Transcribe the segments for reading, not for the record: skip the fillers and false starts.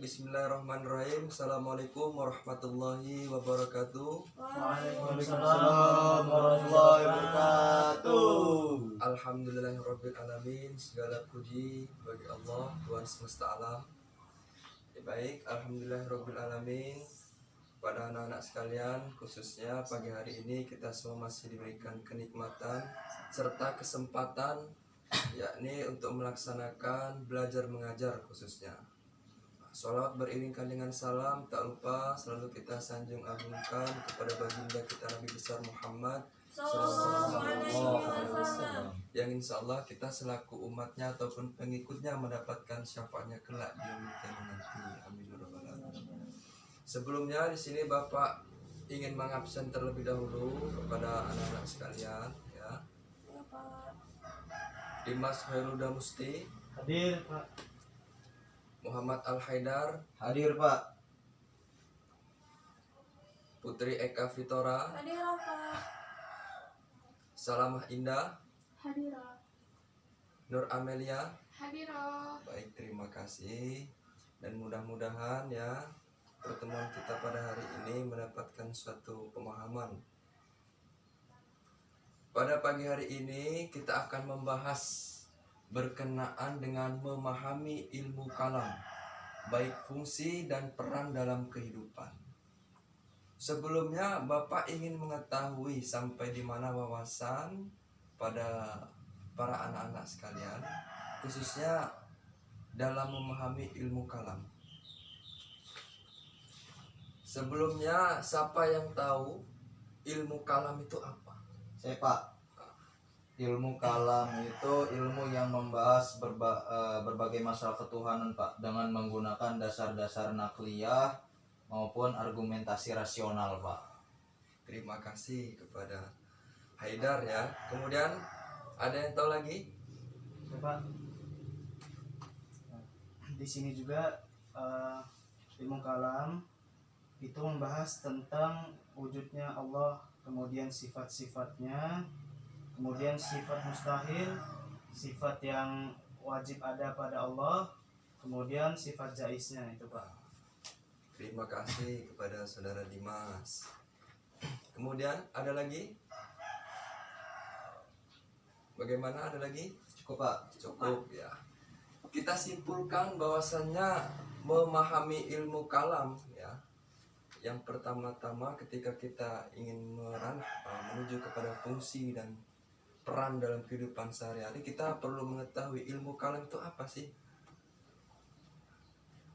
bismillahirrahmanirrahim. Assalamualaikum warahmatullahi wabarakatuh. Waalaikumsalam warahmatullahi wabarakatuh. Alhamdulillahirabbil alamin. Segala puji bagi Allah, Tuhan semesta alam. Baik, alhamdulillahirabbil alamin. Pada anak-anak sekalian, khususnya pagi hari ini kita semua masih diberikan kenikmatan serta kesempatan, yakni untuk melaksanakan belajar mengajar khususnya. Sholawat beriringkan dengan salam, tak lupa selalu kita sanjung agungkan kepada baginda kita Nabi besar Muhammad SAW, yang insya Allah kita selaku umatnya ataupun pengikutnya mendapatkan syafaatnya kelak di yaumul qiyamah nanti. Amin ya rabbal alamin. Sebelumnya di sini Bapak ingin mengabsen terlebih dahulu kepada anak-anak sekalian, ya. Dimas Khairuda Musti, Hadir Pak. Muhammad Al Haidar, Hadir Pak. Putri Eka Vitora, Hadir Pak. Salamah Indah, Hadir. Nur Amelia. Hadir. Baik, terima kasih. Dan mudah-mudahan ya pertemuan kita pada hari ini mendapatkan suatu pemahaman. Pada pagi hari ini kita akan membahas berkenaan dengan memahami ilmu kalam, baik fungsi dan peran dalam kehidupan. Sebelumnya Bapak ingin mengetahui sampai di mana wawasan pada para anak-anak sekalian, khususnya dalam memahami ilmu kalam. Sebelumnya, siapa yang tahu ilmu kalam itu apa? Saya Pak. Ilmu kalam itu ilmu yang membahas berbagai masalah ketuhanan Pak, dengan menggunakan dasar-dasar nakliyah maupun argumentasi rasional Pak. Terima kasih kepada Haidar ya. Kemudian ada yang tahu lagi? Ya, Pak. Di sini juga ilmu kalam itu membahas tentang wujudnya Allah, kemudian sifat-sifatnya, kemudian sifat mustahil, sifat yang wajib ada pada Allah, kemudian sifat jaiznya itu Pak. Terima kasih kepada saudara Dimas. Kemudian ada lagi? Bagaimana, ada lagi? Cukup Pak. Cukup ya. Kita simpulkan bahwasannya memahami ilmu kalam ya. Yang pertama-tama ketika kita ingin menuju kepada fungsi dan peran dalam kehidupan sehari-hari, kita perlu mengetahui ilmu kalam itu apa sih.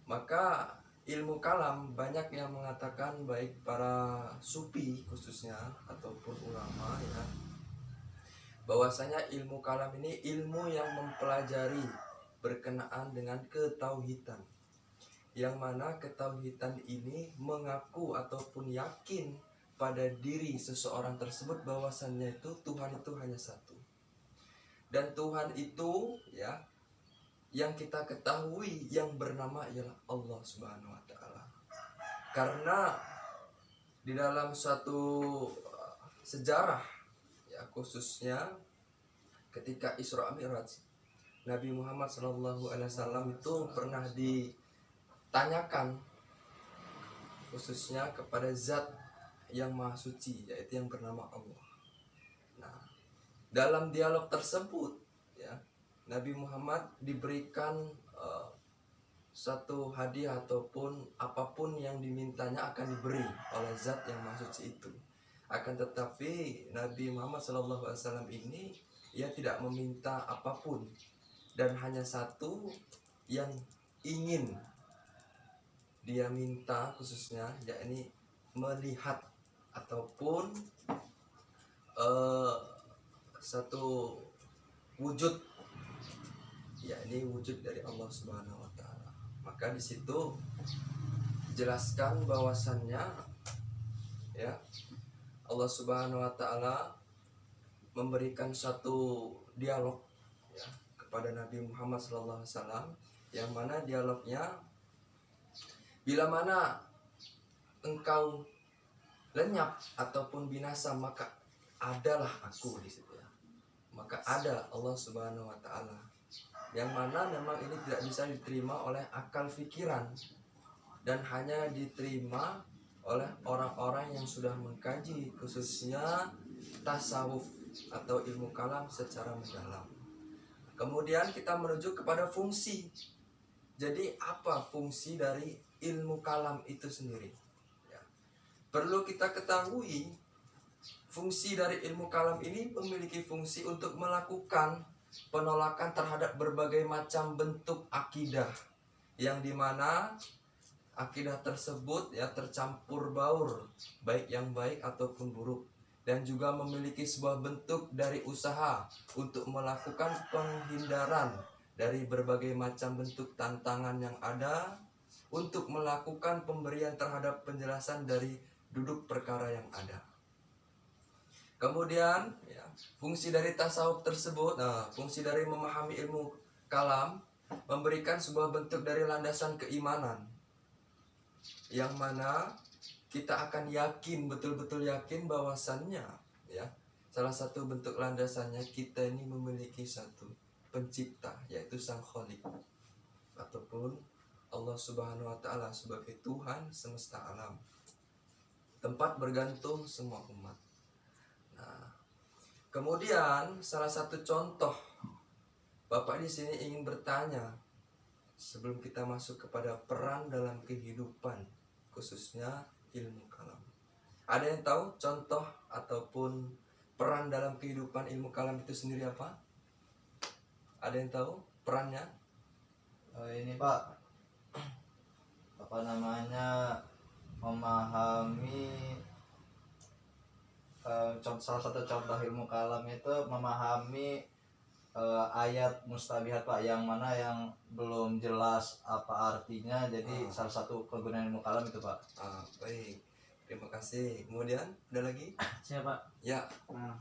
Maka ilmu kalam banyak yang mengatakan, baik para sufi khususnya ataupun ulama ya, bahwasanya ilmu kalam ini ilmu yang mempelajari berkenaan dengan ketauhidan, yang mana ketauhidan ini mengaku ataupun yakin pada diri seseorang tersebut bahwasannya itu Tuhan itu hanya satu. Dan Tuhan itu ya, yang kita ketahui yang bernama ialah Allah Subhanahu wa taala. Karena di dalam suatu sejarah ya, khususnya ketika Isra Mi'raj, Nabi Muhammad SAW itu pernah ditanyakan khususnya kepada zat yang maha suci, yaitu yang bernama Allah. Nah, dalam dialog tersebut ya, Nabi Muhammad diberikan satu hadiah ataupun apapun yang dimintanya akan diberi oleh zat yang maha suci itu. Akan tetapi Nabi Muhammad SAW ini ia tidak meminta apapun, dan hanya satu yang ingin dia minta khususnya, yakni melihat ataupun satu wujud, yakni wujud dari Allah Subhanahu wa taala. Maka di situ jelaskan bahwasannya ya, Allah Subhanahu wa taala memberikan satu dialog ya kepada Nabi Muhammad SAW, yang mana dialognya, bila mana engkau lenyap ataupun binasa, maka adalah aku di situ ya. Maka ada Allah Subhanahu wa taala, yang mana memang ini tidak bisa diterima oleh akal pikiran, dan hanya diterima oleh orang-orang yang sudah mengkaji khususnya tasawuf atau ilmu kalam secara mendalam. Kemudian kita menuju kepada fungsi. Jadi apa fungsi dari ilmu kalam itu sendiri? Ya. Perlu kita ketahui fungsi dari ilmu kalam ini memiliki fungsi untuk melakukan penolakan terhadap berbagai macam bentuk akidah yang dimana akidah tersebut ya tercampur baur, baik yang baik ataupun buruk, dan juga memiliki sebuah bentuk dari usaha untuk melakukan penghindaran dari berbagai macam bentuk tantangan yang ada untuk melakukan pemberian terhadap penjelasan dari duduk perkara yang ada. Kemudian ya, fungsi dari tasawuf tersebut, fungsi dari memahami ilmu kalam memberikan sebuah bentuk dari landasan keimanan yang mana kita akan yakin, betul-betul yakin bahwasannya ya, salah satu bentuk landasannya kita ini memiliki satu pencipta, yaitu Sang Khalik ataupun Allah Subhanahu wa taala sebagai Tuhan semesta alam, tempat bergantung semua umat. Nah, kemudian salah satu contoh Bapak di sini ingin bertanya sebelum kita masuk kepada peran dalam kehidupan khususnya ilmu kalam. Ada yang tahu contoh ataupun peran dalam kehidupan ilmu kalam itu sendiri apa? Ada yang tahu perannya? Ini Pak, apa namanya, memahami salah satu contoh ilmu kalam itu memahami ayat mustabihat Pak, yang mana yang belum jelas apa artinya. Jadi salah satu kegunaan ilmu kalam itu Pak. Baik, terima kasih. Kemudian ada lagi? Siapa? Ya. Nah,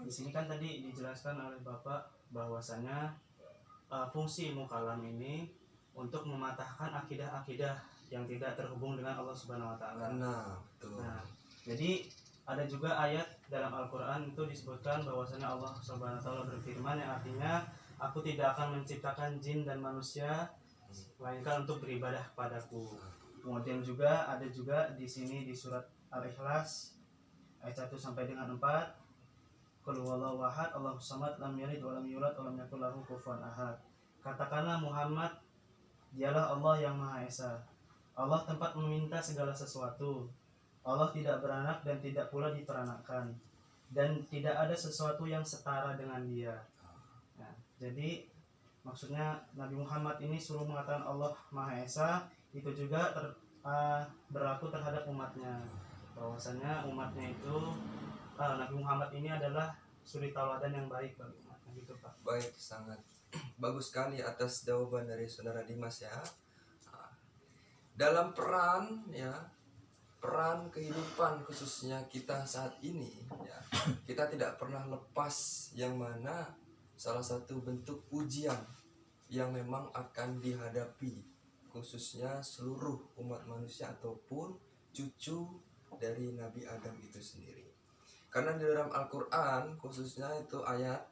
di sini kan tadi dijelaskan oleh Bapak bahwasanya fungsi ilmu kalam ini untuk mematahkan akidah-akidah yang tidak terhubung dengan Allah Subhanahu wa taala. Nah, betul. Nah, jadi ada juga ayat dalam Al-Qur'an itu disebutkan bahwasanya Allah Subhanahu wa taala berfirman yang artinya, aku tidak akan menciptakan jin dan manusia melainkan untuk beribadah kepadaku. Kemudian juga ada juga di sini di surat Al-Ikhlas ayat 1 sampai dengan 4. Qul huwallahu ahad, Allahus samad, lam yalid wa lam yulad wa lam yakul lahu kufuwan ahad. Katakanlah Muhammad, dialah Allah yang Maha Esa. Allah tempat meminta segala sesuatu. Allah tidak beranak dan tidak pula diperanakkan, dan tidak ada sesuatu yang setara dengan Dia. Nah, jadi maksudnya Nabi Muhammad ini suruh mengatakan Allah Maha Esa, itu juga berlaku terhadap umatnya. Bahwasanya umatnya itu Nabi Muhammad ini adalah suri tauladan yang baik bagi umatnya, gitu Pak. Baik, sangat bagus sekali atas jawaban dari saudara Dimas ya. Dalam peran ya, peran kehidupan khususnya kita saat ini ya, kita tidak pernah lepas yang mana salah satu bentuk ujian yang memang akan dihadapi khususnya seluruh umat manusia ataupun cucu dari Nabi Adam itu sendiri. Karena di dalam Al-Quran khususnya itu ayat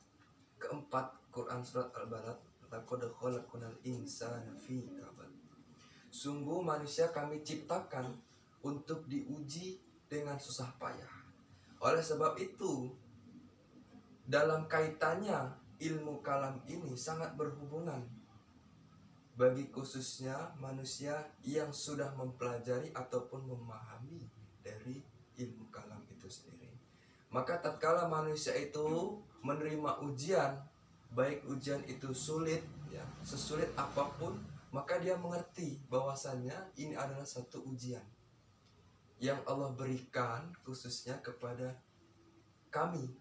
keempat Quran surat Al-Balad, laqad khalaqnal insana fi kabad. Sungguh manusia kami ciptakan untuk diuji dengan susah payah. Oleh sebab itu, dalam kaitannya ilmu kalam ini sangat berhubungan bagi khususnya manusia yang sudah mempelajari ataupun memahami dari ilmu kalam itu sendiri. Maka tatkala manusia itu menerima ujian, baik ujian itu sulit ya, sesulit apapun, maka dia mengerti bahwasannya ini adalah satu ujian yang Allah berikan khususnya kepada kami,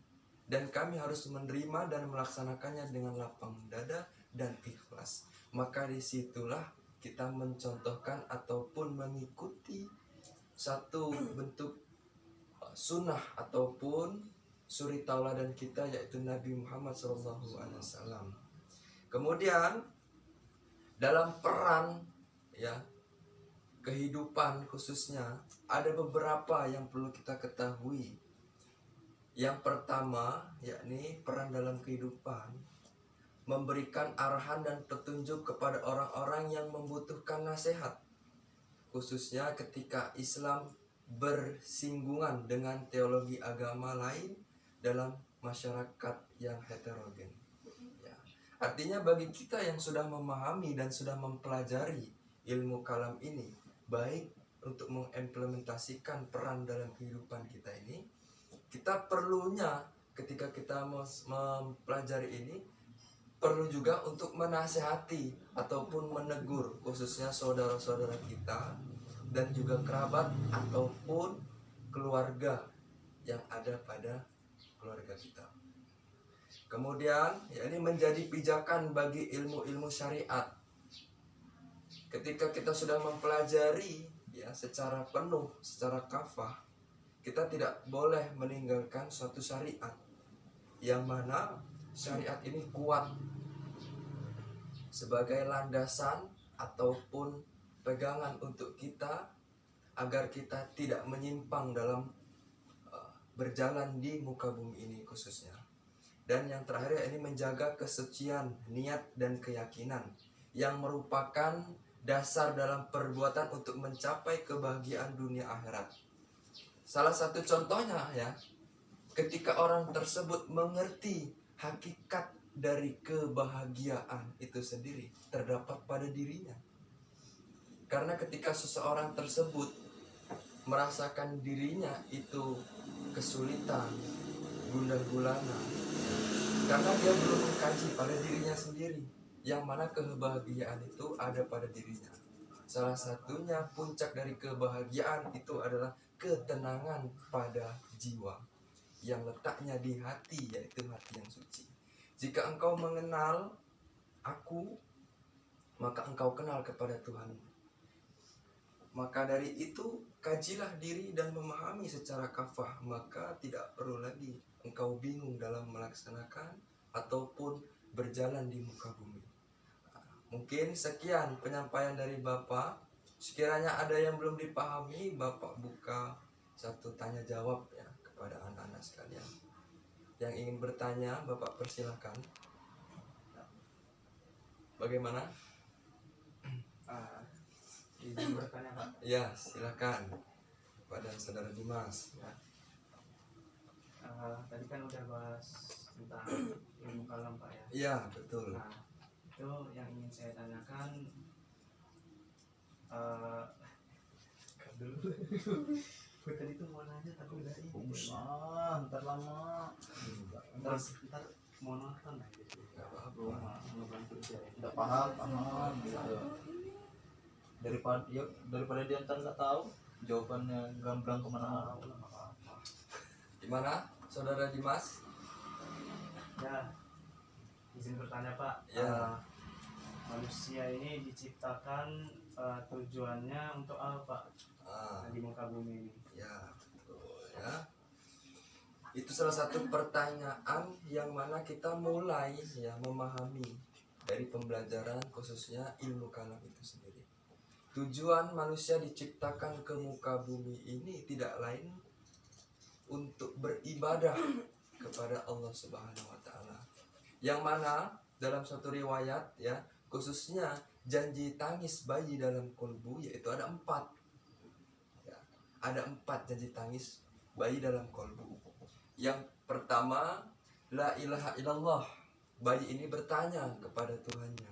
dan kami harus menerima dan melaksanakannya dengan lapang dada dan ikhlas. Maka disitulah kita mencontohkan ataupun mengikuti satu bentuk sunnah ataupun suri tauladan kita, yaitu Nabi Muhammad SAW. Kemudian dalam peran ya kehidupan khususnya ada beberapa yang perlu kita ketahui. Yang pertama yakni peran dalam kehidupan memberikan arahan dan petunjuk kepada orang-orang yang membutuhkan nasihat khususnya ketika Islam bersinggungan dengan teologi agama lain dalam masyarakat yang heterogen. Ya. Artinya bagi kita yang sudah memahami dan sudah mempelajari ilmu kalam ini, baik untuk mengimplementasikan peran dalam kehidupan kita ini, kita perlunya ketika kita mempelajari ini, perlu juga untuk menasehati ataupun menegur khususnya saudara-saudara kita dan juga kerabat ataupun keluarga yang ada pada keluarga kita. Kemudian ya, ini menjadi pijakan bagi ilmu-ilmu syariat. Ketika kita sudah mempelajari ya secara penuh, secara kafah, kita tidak boleh meninggalkan suatu syariat yang mana syariat ini kuat sebagai landasan ataupun pegangan untuk kita agar kita tidak menyimpang dalam berjalan di muka bumi ini khususnya. Dan yang terakhir ini menjaga kesucian niat dan keyakinan yang merupakan dasar dalam perbuatan untuk mencapai kebahagiaan dunia akhirat. Salah satu contohnya ya, ketika orang tersebut mengerti hakikat dari kebahagiaan itu sendiri terdapat pada dirinya. Karena ketika seseorang tersebut merasakan dirinya itu kesulitan, gundah gulana, karena dia belum mengkaji pada dirinya sendiri, yang mana kebahagiaan itu ada pada dirinya. Salah satunya puncak dari kebahagiaan itu adalah ketenangan pada jiwa yang letaknya di hati, yaitu hati yang suci. Jika engkau mengenal aku, maka engkau kenal kepada Tuhan. Maka dari itu kajilah diri dan memahami secara kafah, maka tidak perlu lagi engkau bingung dalam melaksanakan ataupun berjalan di muka bumi. Mungkin sekian penyampaian dari Bapak. Sekiranya ada yang belum dipahami, Bapak buka satu tanya jawab ya kepada anak-anak sekalian. Yang ingin bertanya, Bapak persilahkan. Bagaimana? Izin bertanya Pak. Ya, silakan pada saudara Dimas. Ya. Tadi kan udah bahas tentang ilmu kalam Pak ya. Iya, betul. Nah, itu yang ingin saya tanyakan. Dulu. Gue tadi tuh mau nanya tapi udah ini. Ntar lama. Ntar mau nonton aja sih. Gak Belum apa-apa. ngebantu dia. Udah paham gitu. Daripada dia ntar nggak tahu jawabannya gamblang kemana-mana. Tahu lah, nggak apa-apa. Gimana, saudara Dimas? Ya, izin bertanya Pak. Ya. Manusia ini diciptakan tujuannya untuk apa Pak? Di muka bumi ini. Ya, betul ya. Itu salah satu pertanyaan yang mana kita mulai ya memahami dari pembelajaran khususnya ilmu kalam itu sendiri. Tujuan manusia diciptakan ke muka bumi ini tidak lain untuk beribadah kepada Allah Subhanahu wa taala. Yang mana dalam satu riwayat ya, khususnya janji tangis bayi dalam kolbu, yaitu ada 4. Ya, ada 4 janji tangis bayi dalam kolbu. Yang pertama, la ilaha illallah. Bayi ini bertanya kepada Tuhannya,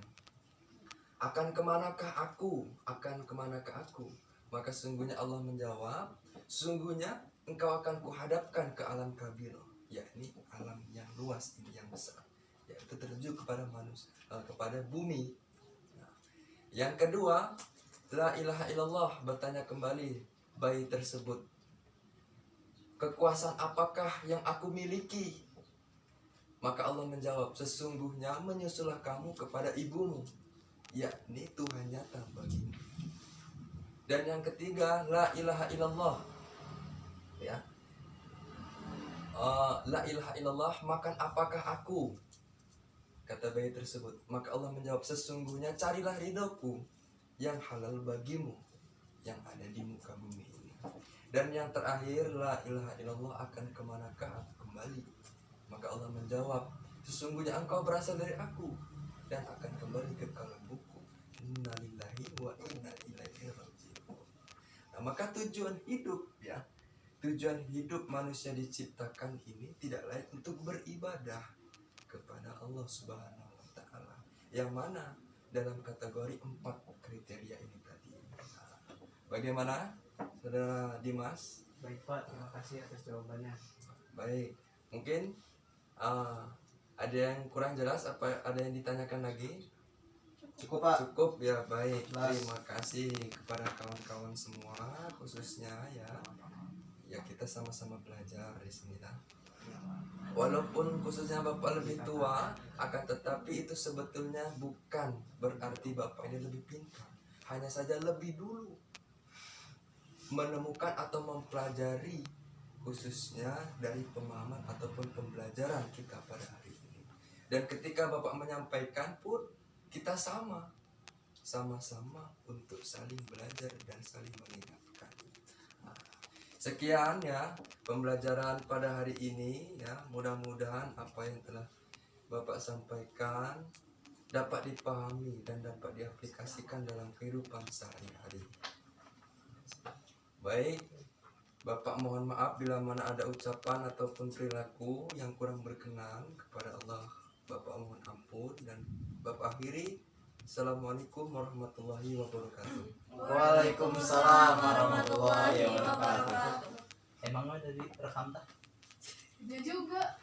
akan kemanakah aku? Akan kemanakah aku? Maka sungguhnya Allah menjawab, sungguhnya engkau akan kuhadapkan ke alam kabir, yakni alam yang luas ini, yang besar, yaitu tertuju kepada manusia, kepada bumi. Nah, yang kedua, la ilaha illallah, bertanya kembali bayi tersebut, kekuasaan apakah yang aku miliki? Maka Allah menjawab, sesungguhnya menyusulah kamu kepada ibumu, yakni Tuhan nyata bagimu. Dan yang ketiga, la ilaha illallah, ya, la ilaha illallah, makan apakah aku? Kata bayi tersebut. Maka Allah menjawab, sesungguhnya carilah ridhoku yang halal bagimu yang ada di muka bumi ini. Dan yang terakhir, la ilaha illallah, akan kemanakah aku kembali? Maka Allah menjawab, sesungguhnya engkau berasal dari aku dan akan kembali ke kalbuku. Innalillahi wa inna ilaihi raji'un. maka tujuan hidup ya, tujuan hidup manusia diciptakan ini tidak lain untuk beribadah kepada Allah Subhanahu wa taala. Yang mana dalam kategori 4 kriteria ini tadi. Nah, bagaimana Saudara Dimas? Baik Pak, terima kasih atas jawabannya. Baik, mungkin ada yang kurang jelas, apa ada yang ditanyakan lagi? Cukup Pak. Cukup ya, baik. Jelas. Terima kasih kepada kawan-kawan semua, khususnya ya kita sama-sama belajar di sini lah. Walaupun khususnya Bapak lebih tua, akan tetapi itu sebetulnya bukan berarti Bapak ini lebih pintar. Hanya saja lebih dulu menemukan atau mempelajari, khususnya dari pemahaman ataupun pembelajaran kita pada hari ini. Dan ketika Bapak menyampaikan pun kita sama-sama untuk saling belajar dan saling mengingatkan. Nah, sekian ya pembelajaran pada hari ini ya, mudah-mudahan apa yang telah Bapak sampaikan dapat dipahami dan dapat diaplikasikan dalam kehidupan sehari-hari. Baik, Bapak mohon maaf bila mana ada ucapan ataupun perilaku yang kurang berkenan kepada Allah. Bapak mohon ampun dan Bapak akhiri. Assalamualaikum warahmatullahi wabarakatuh. Waalaikumsalam warahmatullahi wabarakatuh. Emang ada di rekam tak? Dia juga.